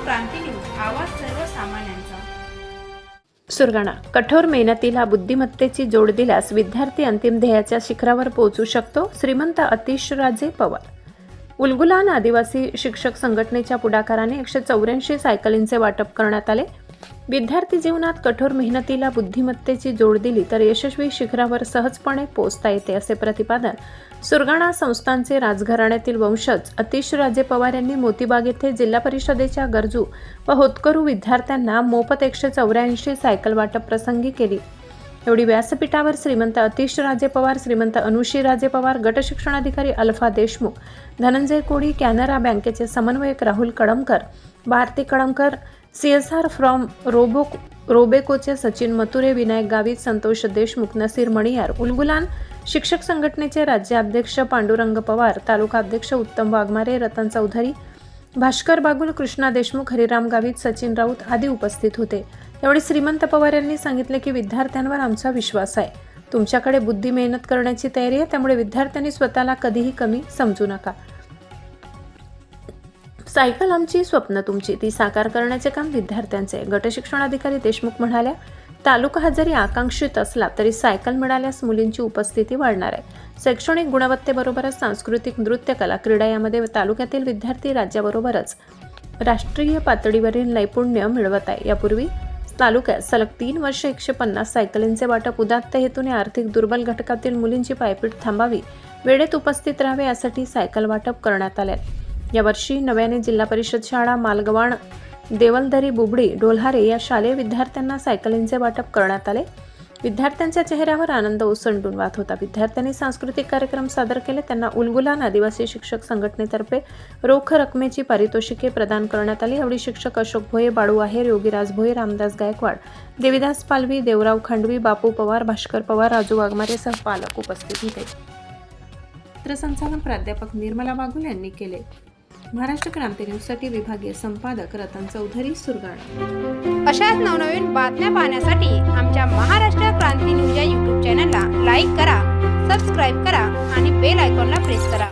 क्रांती news, आवाज सर्वसामान्यांचा। सुरगाणा कठोर मेहनतीला बुद्धिमत्तेची जोड दिल्यास विद्यार्थी अंतिम ध्येयाच्या शिखरावर पोहोचू शकतो। श्रीमंत अतिशराजे पवार। उलगुलान आदिवासी शिक्षक संघटनेच्या पुढाकाराने 184 सायकलींचे वाटप करण्यात आले। विद्यार्थी जीवनात कठोर मेहनतीला बुद्धिमत्तेची जोड दिली तर यशस्वी शिखरावर सहजपणे पोहोचता येते, असे प्रतिपादन सुरगाणा संस्थानचे राजघराण्यातील वंशज अतिशराजे पवार यांनी मोतीबाग येथे जिल्हा परिषदेच्या गरजू व होतकरू विद्यार्थ्यांना मोफत 184 सायकल वाटप प्रसंगी केली। एवढी व्यासपीठावर श्रीमंत अतिशराजे पवार, श्रीमंत अनुशीराजे पवार, गट शिक्षणाधिकारी अल्फा देशमुख, धनंजय कोडी, कॅनरा बँकेचे समन्वयक राहुल कळमकर, भारती कळमकर, CSR फ्रॉम रोबेकोचे सचिन मथुरे, विनायक गावित, संतोष देशमुख, नसीर मणियार, उलगुलान शिक्षक संघटनेचे राज्याध्यक्ष पांडुरंग पवार, तालुका अध्यक्ष उत्तम वाघमारे, रतन चौधरी, भास्कर बागुल, कृष्णा देशमुख, हरिराम गावित, सचिन राऊत आदी उपस्थित होते। यावेळी श्रीमंत पवार यांनी सांगितले की विद्यार्थ्यांवर आमचा विश्वास आहे। तुमच्याकडे बुद्धी मेहनत करण्याची तयारी आहे, त्यामुळे विद्यार्थ्यांनी स्वतःला कधीही कमी समजू नका। सायकल आमची, स्वप्न तुमची, ती साकार करण्याचे काम विद्यार्थ्यांचे। गट शिक्षणाधिकारी देशमुख म्हणाल्या, तालुका हा जरी आकांक्षित असला तरी सायकल मिळाल्यास मुलींची उपस्थिती वाढणार आहे। शैक्षणिक गुणवत्तेबरोबरच सांस्कृतिक, नृत्य, कला, क्रीडा यामध्ये तालुक्यातील विद्यार्थी राज्याबरोबरच राष्ट्रीय पातळीवरील नैपुण्य मिळवत आहे। यापूर्वी तालुक्यात सलग 3 वर्षे 150 सायकलींचे वाटप उदात्त हेतूने आर्थिक दुर्बल घटकातील मुलींची पायपीट थांबावी, वेळेत उपस्थित राहावे यासाठी सायकल वाटप करण्यात आले। यावर्षी नव्याने जिल्हा परिषद शाळा मालगवाण, देवलदरी, बुबडी, डोल्हारे या शालेय विद्यार्थ्यांना सायकलींचे वाटप करण्यात आले। विद्यार्थ्यांच्या चेहऱ्यावर आनंद ओसंडून वाहत होता। विद्यार्थ्यांनी सांस्कृतिक कार्यक्रम सादर केले। त्यांना उलगुलान आदिवासी शिक्षक संघटनेतर्फे रोख रकमेची पारितोषिके प्रदान करण्यात आली। यावेळी शिक्षक अशोक भोये, बाळू आहेर, योगीराज भोये, रामदास गायकवाड, देविदास पालवी, देवराव खांडवी, बापू पवार, भास्कर पवार, राजू वाघमारेसह पालक उपस्थित होते। सूत्रसंचालन प्राध्यापक निर्मला बागुल यांनी केले। महाराष्ट्र क्रांती न्यूजसाठी विभागीय संपादक रतन चौधरी, सुरगाणा। अशाच नवनवीन बातम्या पाहण्यासाठी आमच्या महाराष्ट्र क्रांती न्यूज या YouTube चॅनलला लाईक करा, सबस्क्राईब करा आणि बेल आयकॉनला प्रेस करा।